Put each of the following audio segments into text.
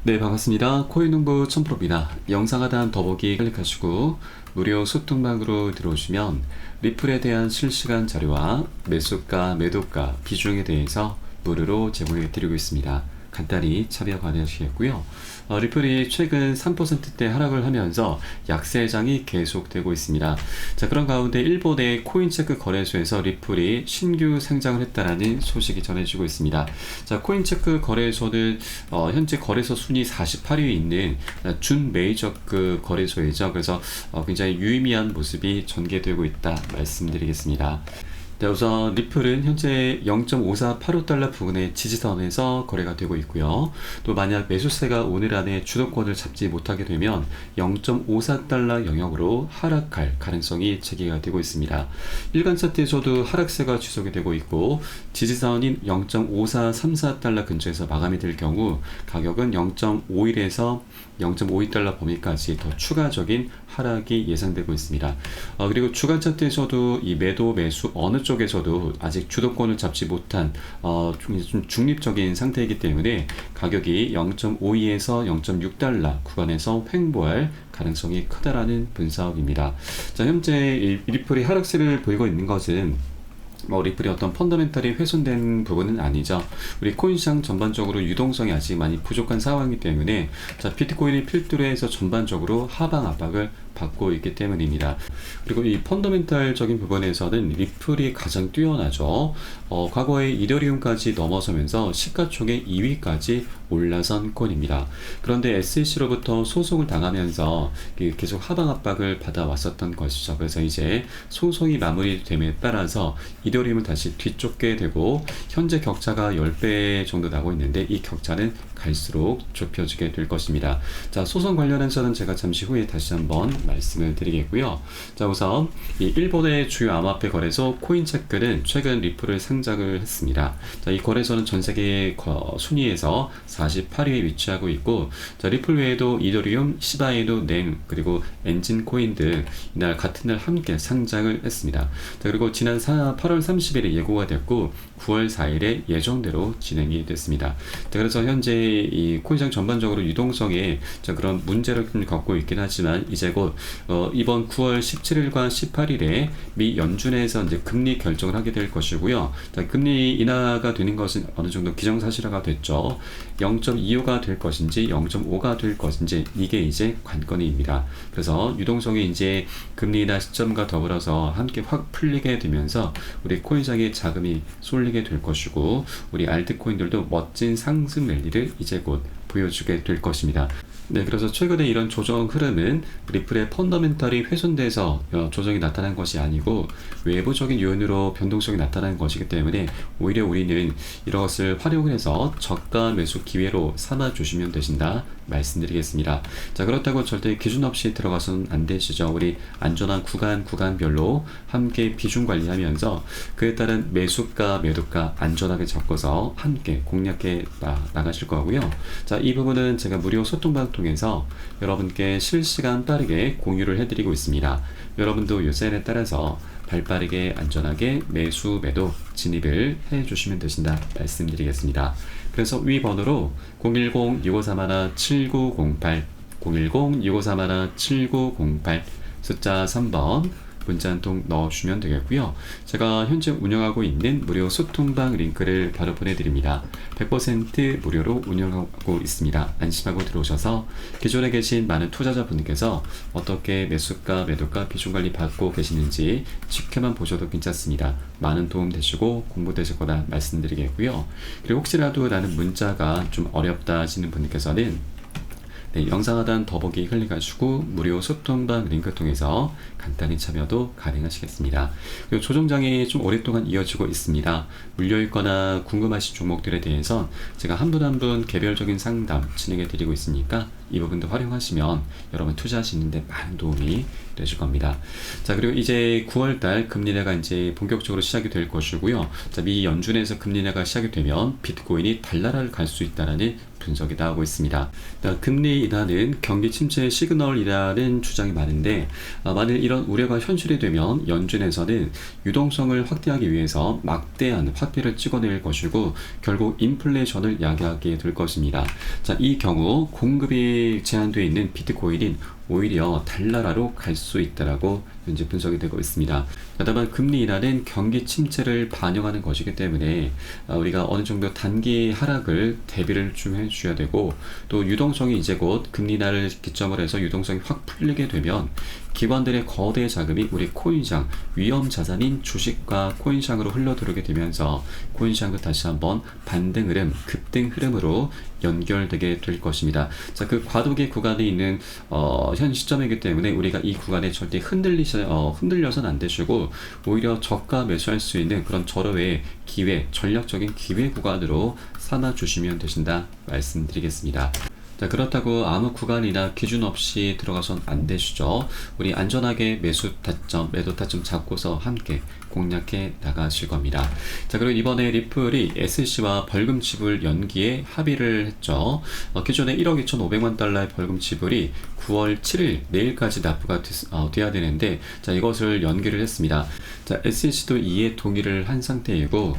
네, 반갑습니다. 코인농부 천프로입니다. 영상 하단 더보기 클릭하시고 무료 소통방으로 들어오시면 리플에 대한 실시간 자료와 매수가, 매도가, 비중에 대해서 무료로 제공해 드리고 있습니다. 간단히 참여 가능하시겠고요. 리플이 최근 3%대 하락을 하면서 약세장이 계속되고 있습니다. 자, 그런 가운데 일본의 코인체크 거래소에서 리플이 신규 상장을 했다라는 소식이 전해지고 있습니다. 자, 코인체크 거래소는 현재 거래소 순위 48위에 있는 준 메이저급 거래소이죠. 그래서 굉장히 유의미한 모습이 전개되고 있다 말씀드리겠습니다. 네, 우선 리플은 현재 0.5485달러 부근의 지지선에서 거래가 되고 있고요. 또 만약 매수세가 오늘 안에 주도권을 잡지 못하게 되면 0.54달러 영역으로 하락할 가능성이 제기가 되고 있습니다. 일간 차트에서도 하락세가 지속이 되고 있고 지지선인 0.5434달러 근처에서 마감이 될 경우 가격은 0.51에서 0.52달러 범위까지 더 추가적인 하락이 예상되고 있습니다. 그리고 주간 차트에서도 이 매도 매수 어느 쪽에서도 아직 주도권을 잡지 못한 좀 중립적인 상태이기 때문에 가격이 0.52에서 0.6달러 구간에서 횡보할 가능성이 크다라는 분석입니다. 자, 현재 리플이 하락세를 보이고 있는 것은 리플이 어떤 펀더멘탈이 훼손된 부분은 아니죠. 우리 코인 시장 전반적으로 유동성이 아직 많이 부족한 상황이기 때문에 자, 비트코인이 필두로 해서 전반적으로 하방 압박을 받고 있기 때문입니다. 그리고 이 펀더멘탈적인 부분에서는 리플이 가장 뛰어나죠. 과거에 이더리움까지 넘어서면서 시가총액 2위까지 올라선 코인입니다. 그런데 SEC로부터 소송을 당하면서 계속 하방 압박을 받아왔었던 것이죠. 그래서 이제 소송이 마무리됨에 따라서 이더리움은 다시 뒤쫓게 되고 현재 격차가 10배 정도 나고 있는데 이 격차는 갈수록 좁혀지게 될 것입니다. 자, 소송 관련해서는 제가 잠시 후에 다시 한번 말씀을 드리겠고요. 자, 우선 이 일본의 주요 암호화폐 거래소 코인체크는 최근 리플을 상장을 했습니다. 자, 이 거래소는 전 세계 순위에서 48위에 위치하고 있고, 자, 리플 외에도 이더리움, 시바이누, 넴, 그리고 엔진코인 등 이날 같은 날 함께 상장을 했습니다. 자, 그리고 지난 8월 30일에 예고가 됐고 9월 4일에 예정대로 진행이 됐습니다. 자, 그래서 현재 이 코인시장 전반적으로 유동성에 그런 문제를 겪고 있긴 하지만 이제 곧 이번 9월 17일과 18일에 미 연준에서 이제 금리 결정을 하게 될 것이고요. 자, 금리 인하가 되는 것은 어느 정도 기정사실화가 됐죠. 0.25가 될 것인지 0.5가 될 것인지 이게 이제 관건입니다. 그래서 유동성이 이제 금리 인하 시점과 더불어서 함께 확 풀리게 되면서 우리 코인시장에 자금이 쏠리게 될 것이고 우리 알트코인들도 멋진 상승 랠리를 이제 곧 보여주게 될 것입니다. 네, 그래서 최근에 이런 조정 흐름은 리플의 펀더멘탈이 훼손돼서 조정이 나타난 것이 아니고 외부적인 요인으로 변동성이 나타난 것이기 때문에 오히려 우리는 이것을 활용을 해서 저가 매수 기회로 삼아 주시면 되신다 말씀드리겠습니다. 자, 그렇다고 절대 기준 없이 들어가서는 안 되시죠. 우리 안전한 구간별로 함께 비중 관리하면서 그에 따른 매수가 매도가 안전하게 적어서 함께 공략해 나가실 거고요. 자, 이 부분은 제가 무료 소통방 통해서 여러분께 실시간 빠르게 공유를 해드리고 있습니다. 여러분도 요새에 따라서 발빠르게 안전하게 매수 매도 진입을 해주시면 되신다 말씀드리겠습니다. 그래서 위 번호로 010-6531-7908 010-6531-7908 숫자 3번 문자 한 통 넣어주시면 되겠고요. 제가 현재 운영하고 있는 무료 소통방 링크를 바로 보내드립니다. 100% 무료로 운영하고 있습니다. 안심하고 들어오셔서 기존에 계신 많은 투자자분께서 어떻게 매수가, 매도가, 비중관리 받고 계시는지 지켜만 보셔도 괜찮습니다. 많은 도움 되시고 공부 되실 거다 말씀드리겠고요. 그리고 혹시라도 나는 문자가 좀 어렵다 하시는 분께서는 네, 영상 하단 더보기 클릭하시고 무료 소통방 링크 통해서 간단히 참여도 가능하시겠습니다. 그리고 조정장이 좀 오랫동안 이어지고 있습니다. 물려있거나 궁금하신 종목들에 대해서 제가 한 분 한 분 개별적인 상담 진행해 드리고 있으니까 이 부분도 활용하시면 여러분 투자하시는데 많은 도움이 되실 겁니다. 자, 그리고 이제 9월달 금리내가 이제 본격적으로 시작이 될 것이고요. 자, 미 연준에서 금리내가 시작이 되면 비트코인이 달나라를 갈 수 있다라는 분석이 나오고 있습니다. 금리 인하는 경기 침체의 시그널이라는 주장이 많은데, 만일 이런 우려가 현실이 되면 연준에서는 유동성을 확대하기 위해서 막대한 화폐를 찍어낼 것이고 결국 인플레이션을 야기하게 될 것입니다. 자, 이 경우 공급이 제한되어 있는 비트코인인 오히려 달나라로 갈 수 있다라고 현재 분석이 되고 있습니다. 다만 금리 인하는 경기 침체를 반영하는 것이기 때문에 우리가 어느 정도 단기 하락을 대비를 좀 해주셔야 되고, 또 유동성이 이제 곧 금리 인하를 기점으로 해서 유동성이 확 풀리게 되면 기관들의 거대 자금이 우리 코인시장, 위험 자산인 주식과 코인시장으로 흘러들어오게 되면서 코인시장도 다시 한번 반등 흐름, 급등 흐름으로 연결되게 될 것입니다. 자, 그 과도기 구간에 있는 현 시점이기 때문에 우리가 이 구간에 절대 흔들려서는 안 되시고, 오히려 저가 매수할 수 있는 그런 절호의 기회, 전략적인 기회 구간으로 삼아 주시면 되신다 말씀드리겠습니다. 자, 그렇다고 아무 구간이나 기준 없이 들어가선 안 되시죠. 우리 안전하게 매수 타점, 매도 타점 잡고서 함께 공략해 나가실 겁니다. 자, 그리고 이번에 리플이 SEC와 벌금 지불 연기에 합의를 했죠. 기존에 1억 2,500만 달러의 벌금 지불이 9월 7일 내일까지 납부가 돼야 되는데, 자, 이것을 연기를 했습니다. 자, SEC도 이에 동의를 한 상태이고,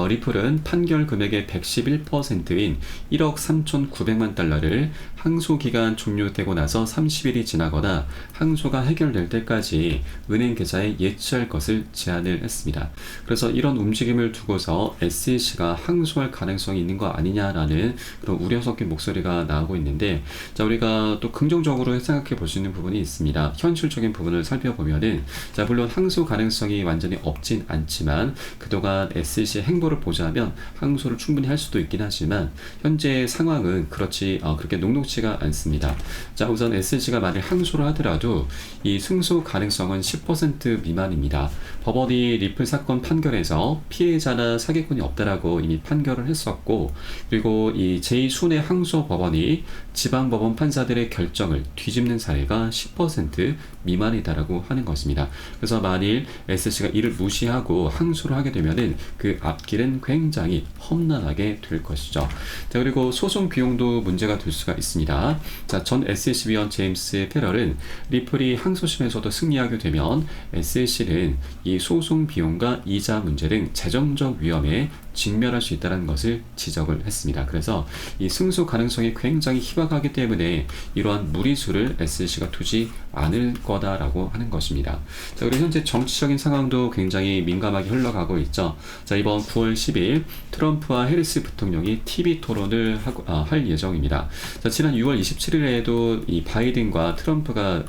리플은 판결 금액의 111%인 1억 3,900만 달러를 항소 기간 종료되고 나서 30일이 지나거나 항소가 해결될 때까지 은행 계좌에 예치할 것을 제안을 했습니다. 그래서 이런 움직임을 두고서 SEC가 항소할 가능성이 있는 거 아니냐라는 그런 우려 섞인 목소리가 나오고 있는데, 자, 우리가 또 긍정적으로 생각해 볼 수 있는 부분이 있습니다. 현실적인 부분을 살펴보면은, 자, 물론 항소 가능성이 완전히 없진 않지만 그동안 SEC의 행보를 보자면 항소를 충분히 할 수도 있긴 하지만 현재 상황은 그렇게 녹록지가 않습니다. 자, 우선 SEC가 만일 항소를 하더라도 이 승소 가능성은 10% 미만입니다. 법원이 리플 사건 판결에서 피해자나 사기꾼이 없다라고 이미 판결을 했었고, 그리고 이 제2순회 항소 법원이 지방법원 판사들의 결정을 뒤집는 사례가 10% 미만이다라고 하는 것입니다. 그래서 만일 SEC가 이를 무시하고 항소를 하게 되면은 그 앞길은 굉장히 험난하게 될 것이죠. 자, 그리고 소송 비용도 문제가 될 수가 있습니다. 자, 전 SEC 위원 제임스 페럴은 리플이 항소심에서도 승리하게 되면 SEC는 이 소송 비용과 이자 문제 등 재정적 위험에 직면할 수 있다는 것을 지적을 했습니다. 그래서 이 승소 가능성이 굉장히 희박하기 때문에 이러한 무리수를 SEC가 두지 않을 거다라고 하는 것입니다. 자, 그리고 현재 정치적인 상황도 굉장히 민감하게 흘러가고 있죠. 자, 이번 9월 10일 트럼프와 해리스 부통령이 TV 토론을 할 예정입니다. 자, 지난 6월 27일에도 이 바이든과 트럼프가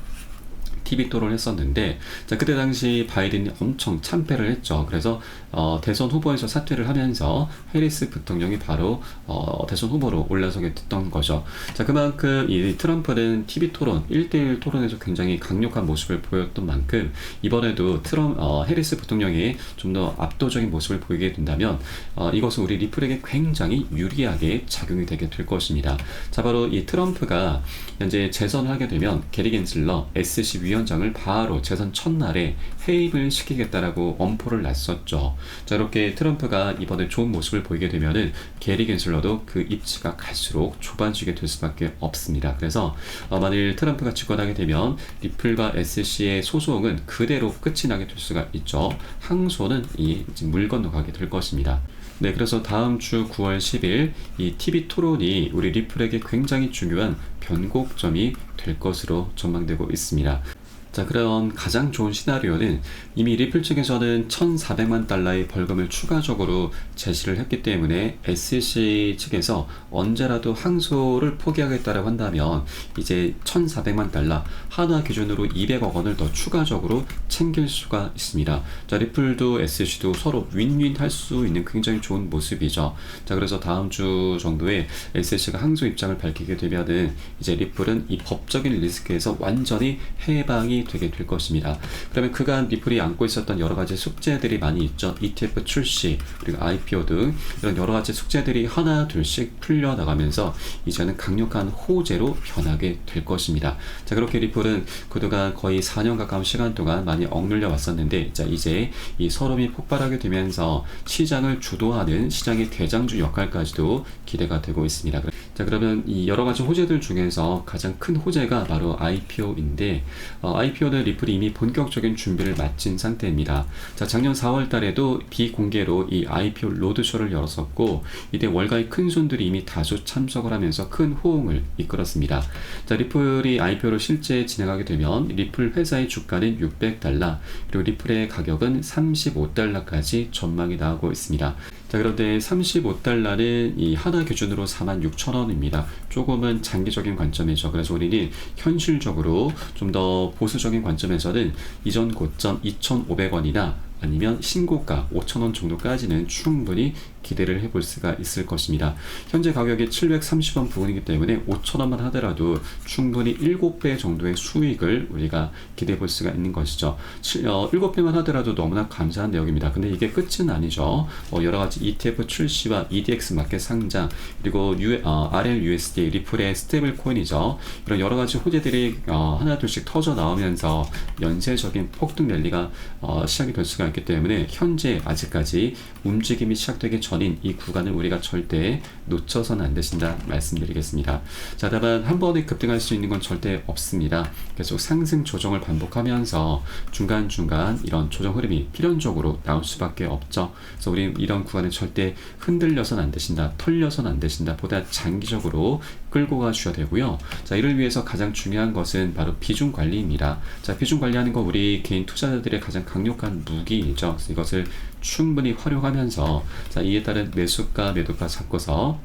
TV 토론을 했었는데, 자, 그때 당시 바이든이 엄청 참패를 했죠. 그래서 대선 후보에서 사퇴를 하면서 해리스 부통령이 바로 대선 후보로 올라서게 됐던 거죠. 자, 그만큼 이 트럼프는 TV 토론, 1대1 토론에서 굉장히 강력한 모습을 보였던 만큼 이번에도 해리스 부통령이 좀 더 압도적인 모습을 보이게 된다면 이것은 우리 리플에게 굉장히 유리하게 작용이 되게 될 것입니다. 자, 바로 이 트럼프가 현재 재선을 하게 되면 게리 겐슬러 SEC 위원장을 바로 재선 첫날에 해임을 시키겠다라고 엄포를 놨었죠. 자, 이렇게 트럼프가 이번에 좋은 모습을 보이게 되면은 게리 겐슬러도 그 입지가 갈수록 좁아지게 될 수밖에 없습니다. 그래서 만일 트럼프가 집권하게 되면 리플과 SEC의 소송은 그대로 끝이 나게 될 수가 있죠. 항소는 물 건너가게 될 것입니다. 네, 그래서 다음 주 9월 10일 이 TV 토론이 우리 리플에게 굉장히 중요한 변곡점이 될 것으로 전망되고 있습니다. 자, 그럼 가장 좋은 시나리오는 이미 리플 측에서는 1,400만 달러의 벌금을 추가적으로 제시를 했기 때문에 SEC 측에서 언제라도 항소를 포기하겠다고 한다면 이제 1,400만 달러, 한화 기준으로 200억 원을 더 추가적으로 챙길 수가 있습니다. 자, 리플도 SEC도 서로 윈윈 할 수 있는 굉장히 좋은 모습이죠. 자, 그래서 다음 주 정도에 SEC가 항소 입장을 밝히게 되면은 이제 리플은 이 법적인 리스크에서 완전히 해방이 되게 될 것입니다. 그러면 그간 리플이 안고 있었던 여러 가지 숙제들이 많이 있죠. ETF 출시, 그리고 IPO 등 이런 여러 가지 숙제들이 하나 둘씩 풀려나가면서 이제는 강력한 호재로 변하게 될 것입니다. 자, 그렇게 리플은 그동안 거의 4년 가까운 시간 동안 많이 억눌려 왔었는데, 자, 이제 이 서름이 폭발하게 되면서 시장을 주도하는 시장의 대장주 역할까지도 기대가 되고 있습니다. 자, 그러면 이 여러 가지 호재들 중에서 가장 큰 호재가 바로 IPO인데, IPO는 리플이 이미 본격적인 준비를 마친 상태입니다. 자, 작년 4월 달에도 비공개로 이 IPO 로드쇼를 열었었고, 이때 월가의 큰 손들이 이미 다수 참석을 하면서 큰 호응을 이끌었습니다. 자, 리플이 IPO를 실제 진행하게 되면 리플 회사의 주가는 $600, 그리고 리플의 가격은 $35까지 전망이 나오고 있습니다. 자, 그런데 $35는 이 하나 기준으로 46,000원입니다. 조금은 장기적인 관점이죠. 그래서 우리는 현실적으로 좀 더 보수적인 관점에서는 이전 고점 2,500원이나 아니면 신고가 5,000원 정도까지는 충분히 기대를 해볼 수가 있을 것입니다. 현재 가격이 730원 부근이기 때문에 5,000원만 하더라도 충분히 7배 정도의 수익을 우리가 기대해 볼 수가 있는 것이죠. 7배만 하더라도 너무나 감사한 내용입니다. 근데 이게 끝은 아니죠. 여러 가지 ETF 출시와 EDX 마켓 상장, 그리고 RLUSD, 리플의 스테이블 코인이죠. 이런 여러 가지 호재들이 하나 둘씩 터져 나오면서 연쇄적인 폭등 랠리가 시작이 될 수가 있기 때문에 현재 아직까지 움직임이 시작되기 전인 이 구간을 우리가 절대 놓쳐서는 안 되신다 말씀드리겠습니다. 자, 다만 한 번에 급등할 수 있는 건 절대 없습니다. 계속 상승 조정을 반복하면서 중간중간 이런 조정 흐름이 필연적으로 나올 수밖에 없죠. 그래서 우리 이런 구간을 절대 흔들려서는 안 되신다, 털려서는 안 되신다, 보다 장기적으로 끌고 가셔야 되고요. 자, 이를 위해서 가장 중요한 것은 바로 비중 관리입니다. 자, 비중 관리하는 거 우리 개인 투자자들의 가장 강력한 무기이죠. 그래서 이것을 충분히 활용하면서, 자, 이에 따른 매수가 매도가 잡고서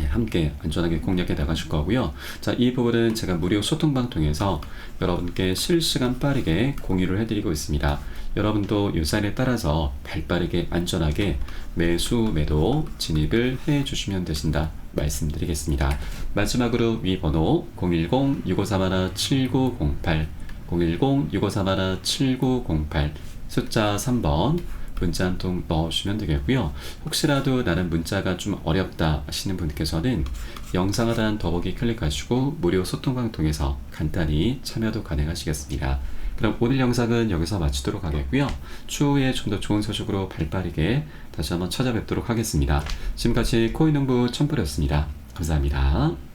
함께 안전하게 공략해 나가실 거고요. 자, 이 부분은 제가 무료 소통방 통해서 여러분께 실시간 빠르게 공유를 해드리고 있습니다. 여러분도 이 사인에 따라서 발빠르게 안전하게 매수 매도 진입을 해 주시면 되신다 말씀드리겠습니다. 마지막으로 위 번호 010-6531-7908 010-6531-7908 숫자 3번 문자 한 통 넣어주시면 되겠고요. 혹시라도 나는 문자가 좀 어렵다 하시는 분께서는 영상 하단 더보기 클릭하시고 무료 소통방 통해서 간단히 참여도 가능하시겠습니다. 그럼 오늘 영상은 여기서 마치도록 하겠고요. 추후에 좀 더 좋은 소식으로 발빠르게 다시 한번 찾아뵙도록 하겠습니다. 지금까지 코인농부 첨프였습니다. 감사합니다.